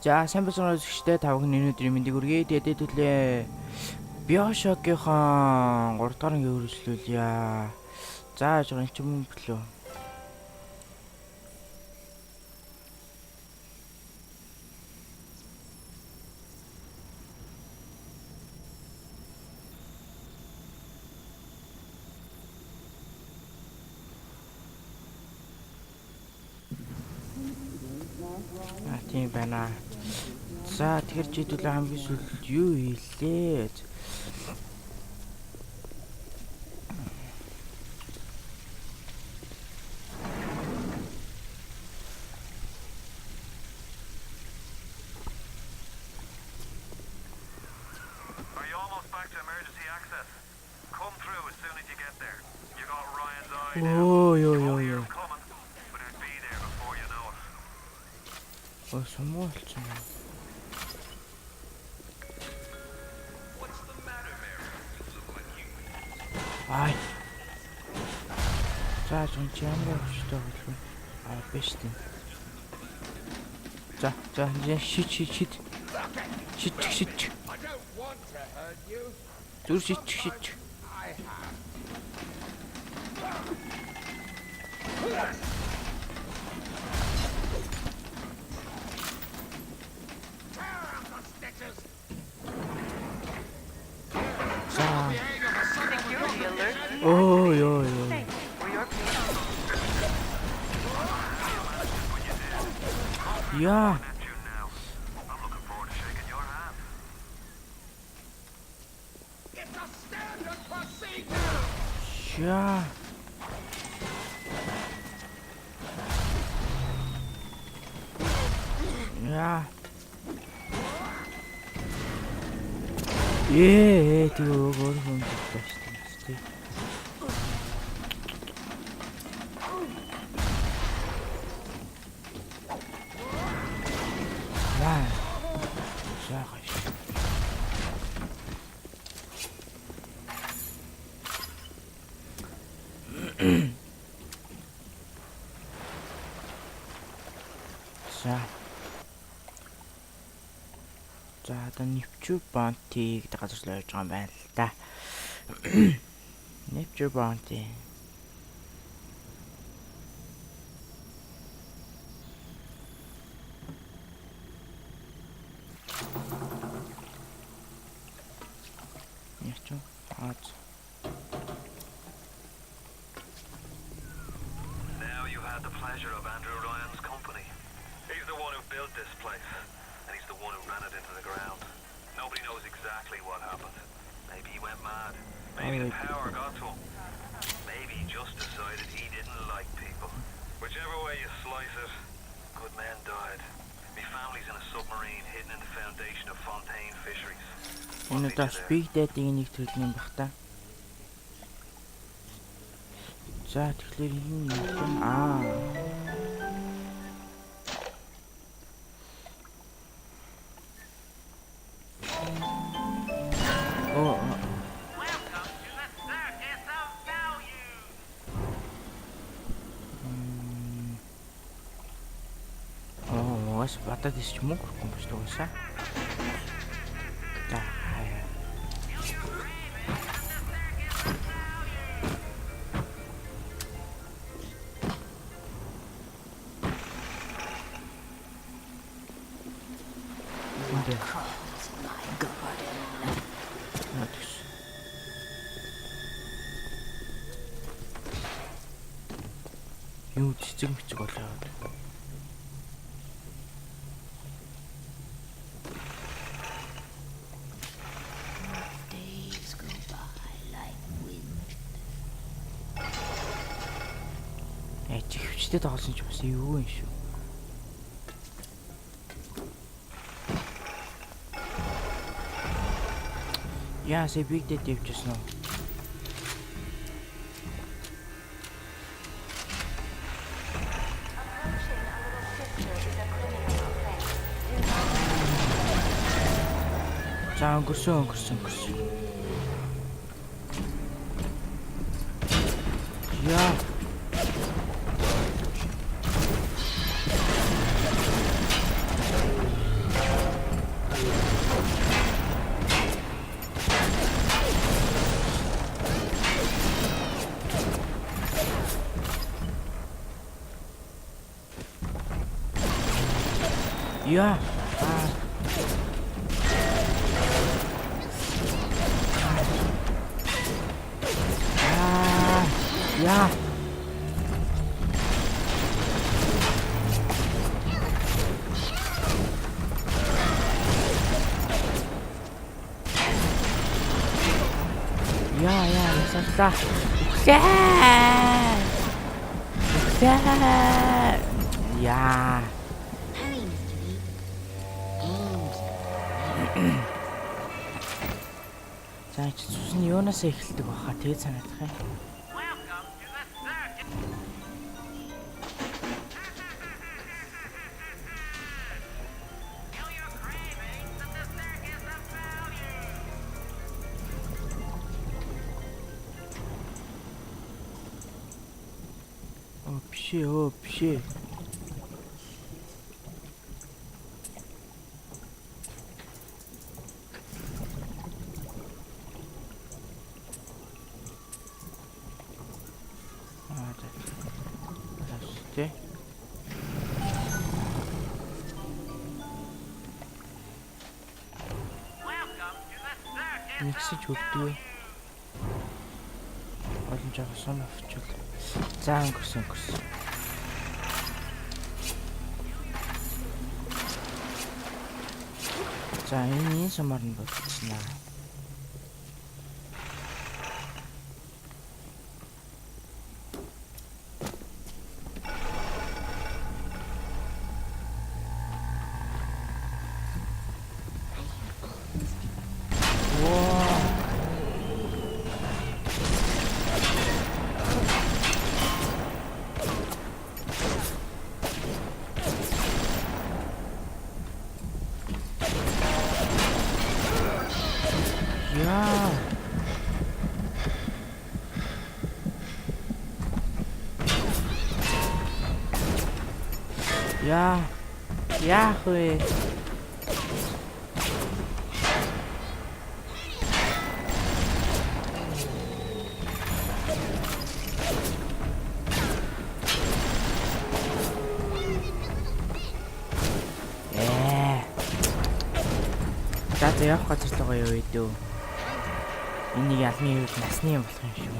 За сайн байна уу зүгчтэй тавхны өнөөдрийн мэндийг хүргэе. Тэгээд хэдүүлээ BioShock-ийн 3 дахь ангийн үргэлжлүүлье. За жоо эн чинь мөн блөө. Тийм байна. За тэгэхээр чи хэдүүлээ хамгийн сүүлд юу хийлээ? Ой. Ой, сумуулч юм. Ай. За жон чи ямар хөштэй болов? Биш тийм. За шит. Зүр шит. Ой. Yeah. Yeah. Тэгээ өөр хүн болчихсон. За одоо Neptune Bounty гэдэг газар руу явж байгаа юм байна л да. Neptune Bounty. Neptune. Now you had the pleasure of Andrew Ryan's company. He's the one who built this place. And he's the one who ran it into the ground. Nobody knows exactly what happened. Maybe he went mad. Maybe the power got to him. Maybe he just decided he didn't like people. Whichever way you slice it, good men died. My family's in a submarine hidden in the foundation of Fontaine Fisheries. Энэ одоо Speak Dead-ийн нэг төрлийн байх та. За тэгэхээр юм батад исч мөнгө өгөхгүй юм шүү дээ. За хаяа. Юу цэцэг болоо. Чихвчтэй тоглосон ч бас юу юм шүү. Яа, Big Dead явчихсан уу? За өнгөрсөн. Яа. Яа. Яа. Насаалаа. Үхлээ. Яа. За чи цусны юунаас эхэлдэг баха тэгээ санагдах юм. Вообще. Здравствуйте. Миксэж өгдөг. Олон жоо сон авчвал. За өнгөрсөн. За энэ сумаар нь болчихснаа. Яах вэ? За явах газар л гоё юу дөө. Энийг ялны үед насны юм болох юм шүү.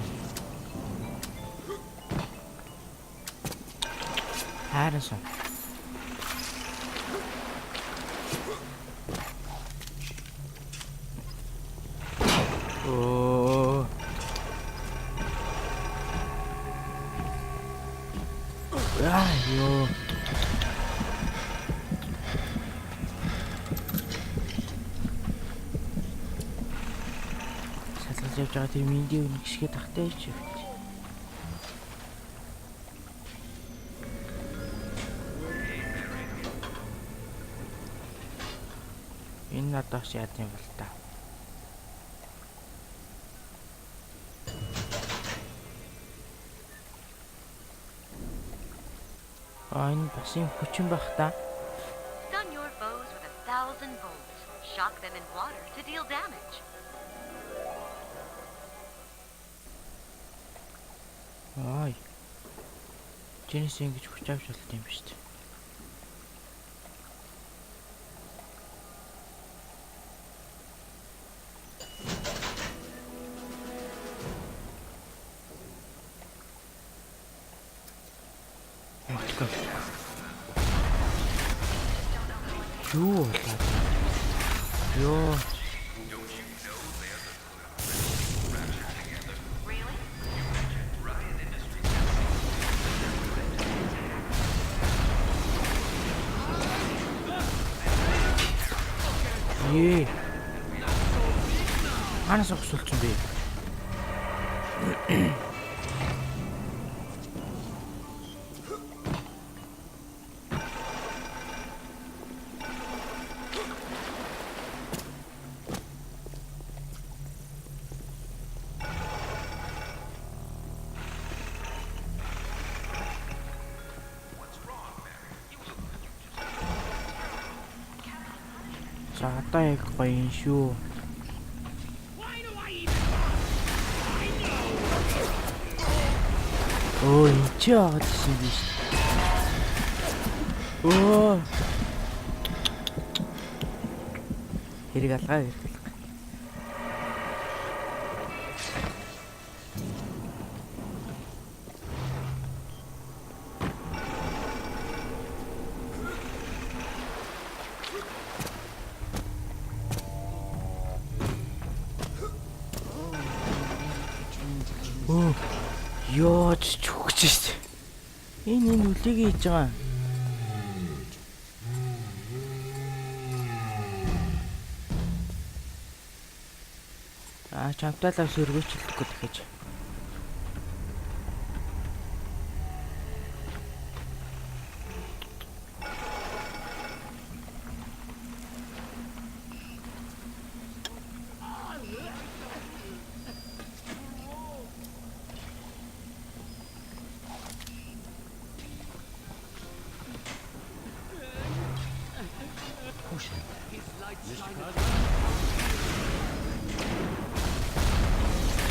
Харин ёо. Шалгаж явж байгаа тийм видео нэг шигээ тахтай ч юм. Энэ надаас яад юм бол та. Энэ бас юм хүчин байх та. Stun your foes with 1,000 bolts. Shock them in water to deal damage. Ай. Чинээс ингэж хүч авч болт юм шүү дээ. Ёо. Анаас огсолцсон бэ? За одоо яг гоё юм шүү. Ой, чи аваад ирсэн биз. Оо. Тэрийг алгаа гэдэг. Оо, ёо ч үхэж шít. Энэ үлийг хийж байгаа. Чамталаа сөргөөчлөхгүй дахиж.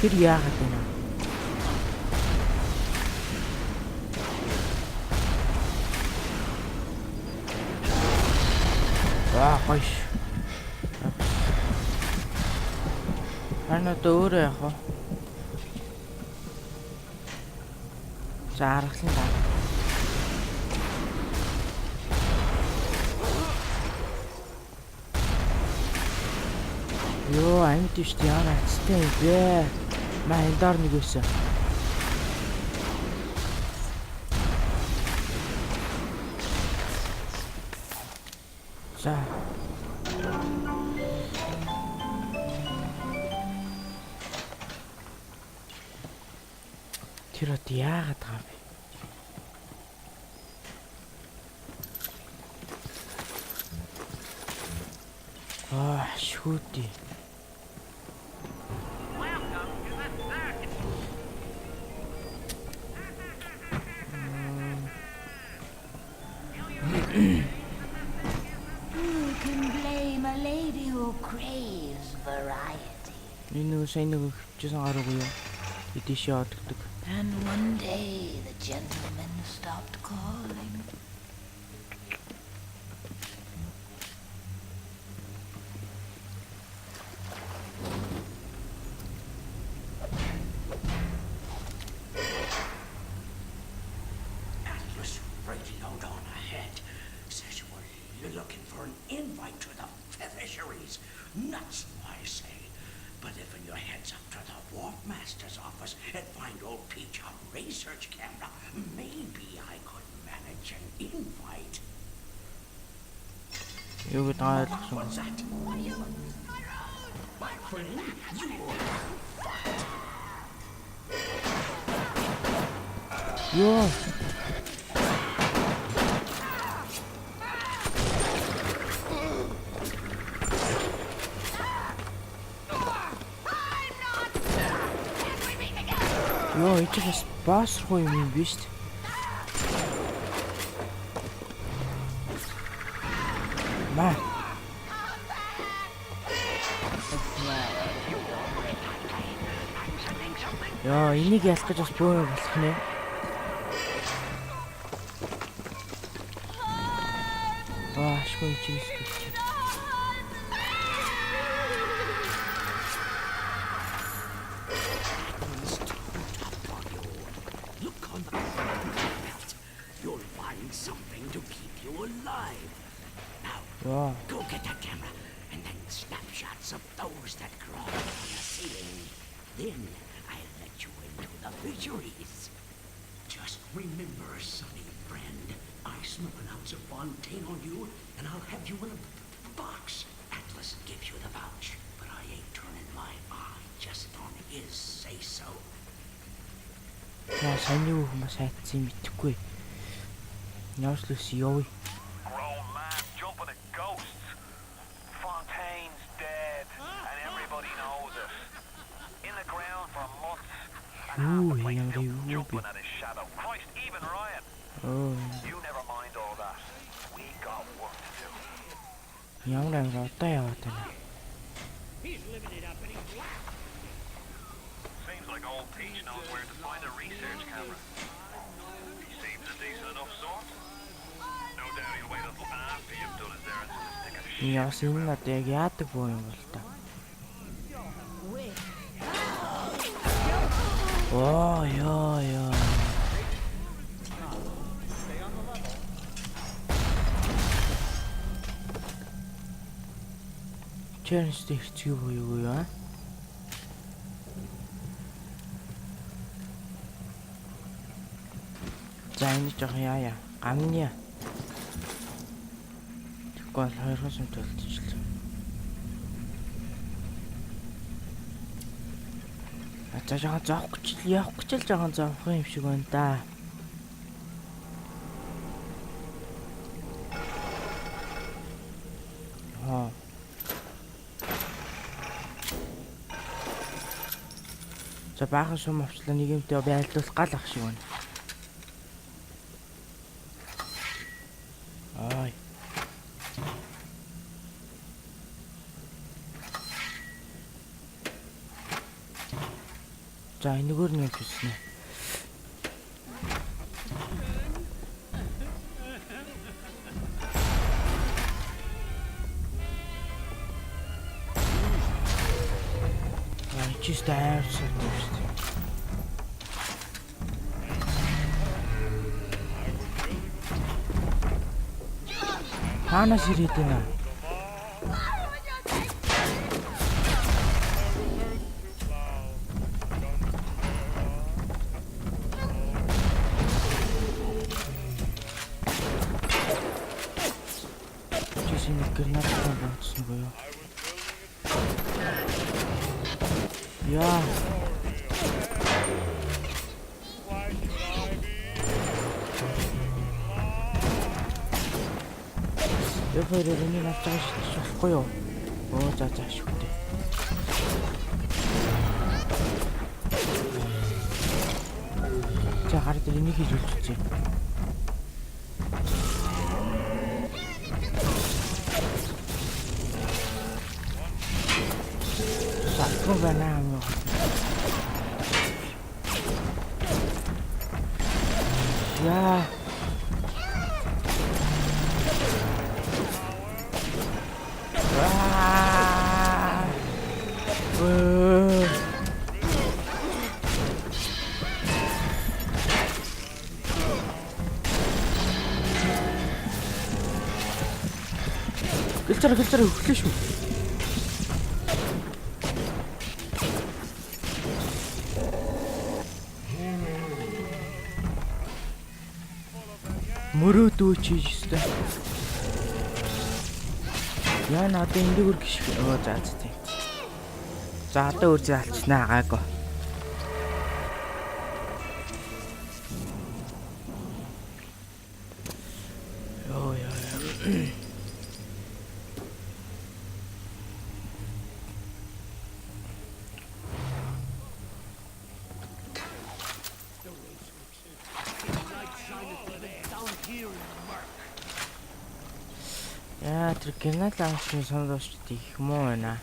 Тэр яагаад вэ? Гоёш. Харин одоо өөрөө яах вэ? За аргалан даа. Ёо, амьд шүү дээ. Яа хэцтэй бэ? Маа эндаар нэг өсөө. За. Тэр одоо яагаад байгаа юм бэ? Шүүдээ. And one day the gentleman stopped calling. Atlas radio on ahead. Says you're looking for an invite to the fisheries. Nuts, I say. But if your head's up to the Wharf Master's office and find old Peach on research camera, maybe I could manage an invite. What's that? My friend, you will fight. Ёо. Ёо, энэ бас баасрах юм биш үү? Маа. Ёо, энийг ялах гэж бас бөө болох нэ. Ашгүй чийс гэж. You'll find something to keep you alive. Now, go get that camera and then snapshots of those that crawl on the ceiling. Then I'll let you into the fisheries. Just remember, sonny friend, I smell an ounce of Fontaine on you, and I'll have you in a box. Atlas gives you the vouch, but I ain't turning my eye just on his say-so. За сайн юу хүмүүс хайцсан мэдэхгүй. Яашлус ёо. Grown man jumping at ghosts. Fontaine's dead, and everybody knows it. In the ground for months, and half the place still jumping at his shadow. Christ, even Ryan. Oh. You never mind all that. We got work to do. Ямар одоо яваад байна. Seems like old Peach knows where to find a research camera. He seems a decent enough sort. No doubt he'll wait until after you've done his errands to stick a Яс энэ надад яг яадаг боо юм бол та. Оо ёо. Challenge хийчих юу яа? За энэ жоох яа. Гамны. Тэгвэл 2 сум төлтөжлөө. За жоохон явах гэж л жоохон зовх юм шиг байна да. За баахан шум авчлаа нэг юмтай байлдуулах гал ах шиг байна. Ай. За энэгээр нь явчихсан. Чисто аирсан юм шүү дээ. Ханаас ирээд байна. Чисийн гэрнэт болчихсон боёо. Яа. Япэр энэ навчаа шихгүй юу? Оо за шүхтэй. За хараад энийг хийж үлдчихье. Сакруу байна юм. Яа. Гэлцэр өглөө шүү. Мөрөөдөө чиж өстэй. Яа надад эндэгүр гიშ. Оо за тийм. За одоо үржээ алчнаа гаагүй. Йоо яа. Яа тэр гэрнэт лаунчны санаад очт их муу байна.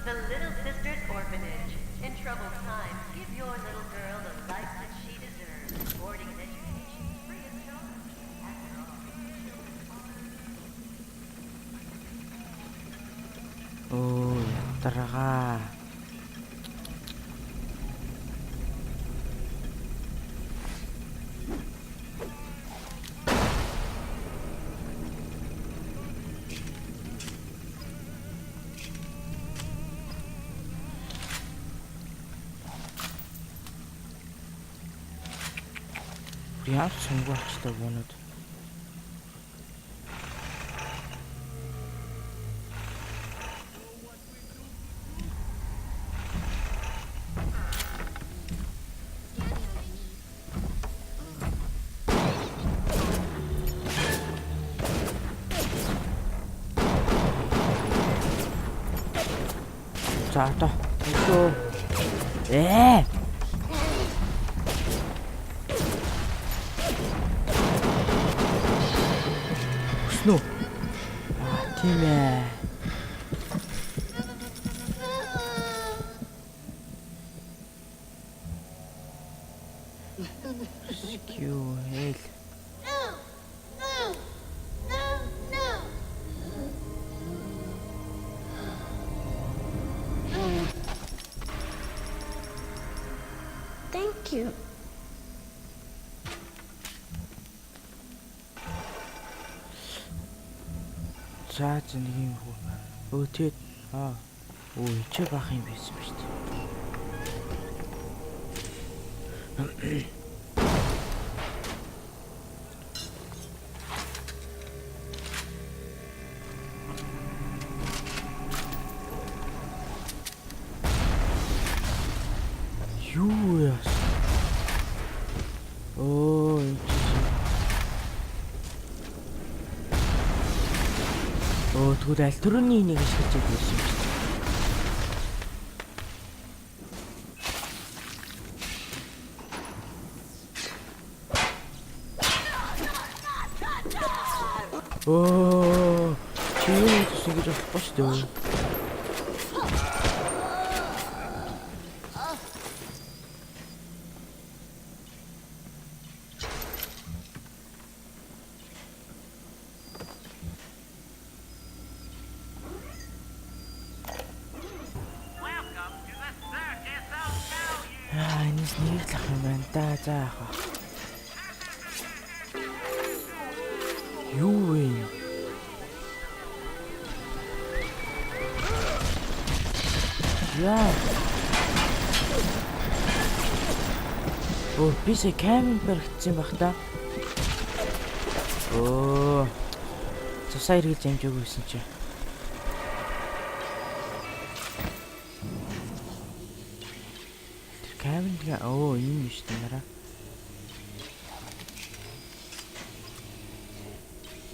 The Little Sisters Orphanage. In troubled times, give your little girl the life that she deserves. Boarding and education free of charge. After all. Ой, тарага. Яа сонгоочтой бонод. За одоо. Ирсэн үү? Тийм ээ. Rescue hell. Thank you. За нэг юм хөө. Өөтөд чи бах юм байсан ба шүү дээ. Юу яа? Тэгвэл аль төрөний нэг шилжиж байсан юм чинь. Чи юу гэж болохгүй шүү дээ. Энэс нэг л ах юм байна да. За яах вэ? Юу вэ? Яа. Бисээ камин баригдсан байх та. Цусаа иргэж амжаагүй байсан чи. Камин ийм биш танараа.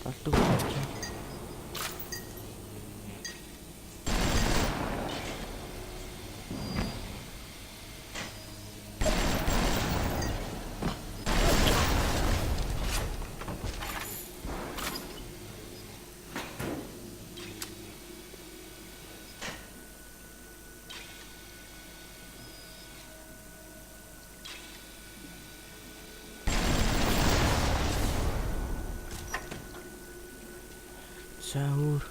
Болдог чи. Саур.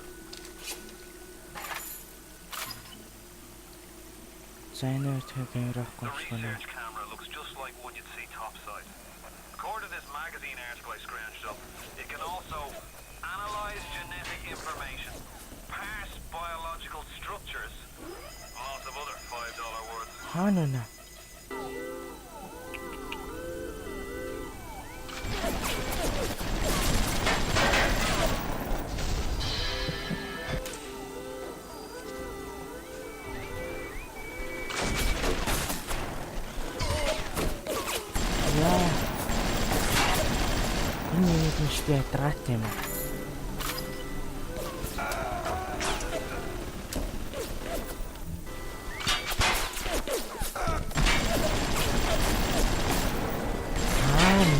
Зайнер камера camera looks just like one you'd see topside. According to this magazine article I scrounged up, it can also analyze genetic information, parse biological structures, lots of other $5 words. Ханана. Би драт юм.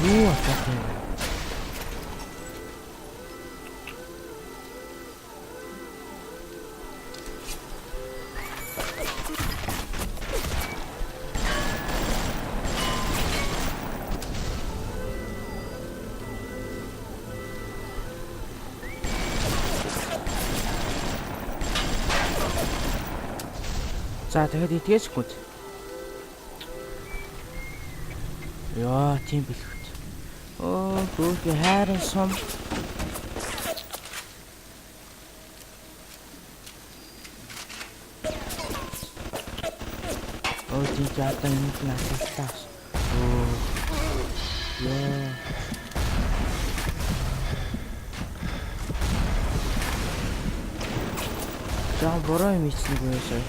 Юу атах юм? За тэгээд идгээсгүй. Яа, тийм бэлгүүт. Гүүгээ хайрын сум. Тийм жаадан нэг насалтаас. Яа. За бороо юм ичнэг байсан.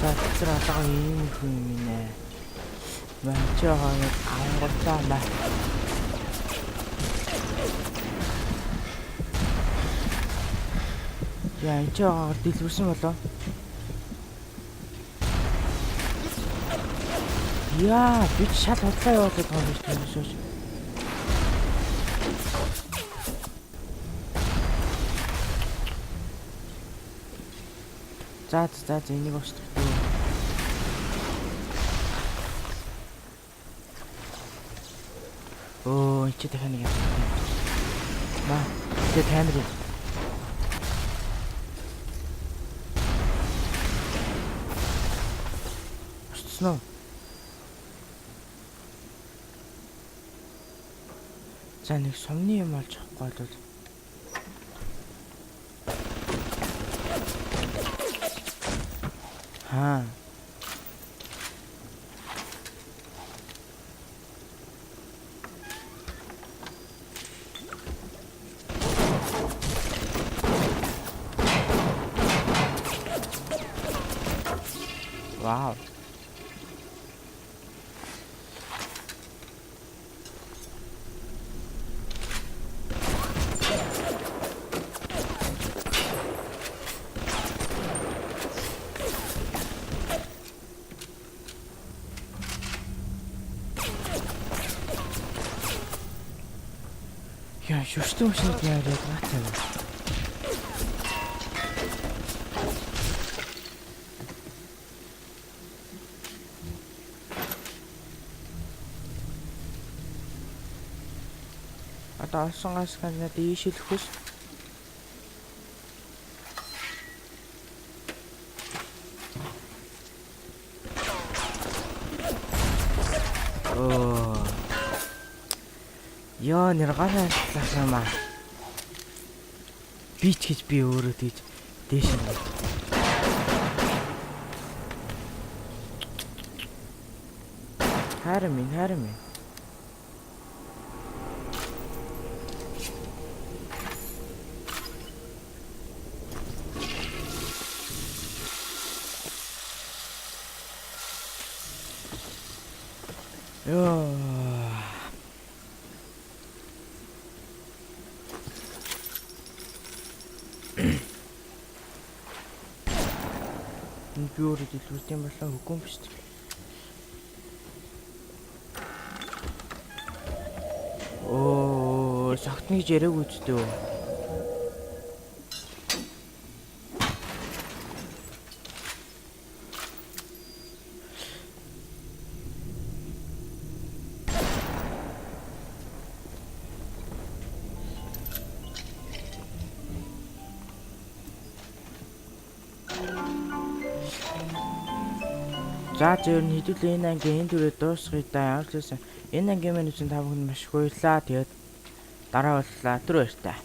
За тэр алгаа ийм хүн юм нэ. Мачаа ханаа авангуудаа маа. Яа энэ жаагаар дэлгэрсэн болоо. Яа би шал худлаа явуулаад байгаа юм шиг байна шүүж. За энийг уучлаа. Оо чи дахиад нэг юм. Маа тэ таймер. Уучлаа. За нэг сумны юм олж авахгүй бол. Аа. Вау. Я шүрштэй машиныг яриад гацаа. Одоо олсонгоос гэнэ дийшилэх хүс. Яа нэргаараа лахмаа. Бич гэж би өөрөө тийж дээш нь. Харин. Ёо. Би өөрөө дэлгүүрт юм болоо үгүй юм биш үү? Оо, согтны гэж яриаг үздөө. За зөв нь хэдүүлээ энэ ангийн энэ дүрээ дуусгая да. Ямар ч байсан энэ ангийн маань үзэн та бүхэнд маш их баярлалаа. Тэгээд дараа уулзлаа. Түр баяртай.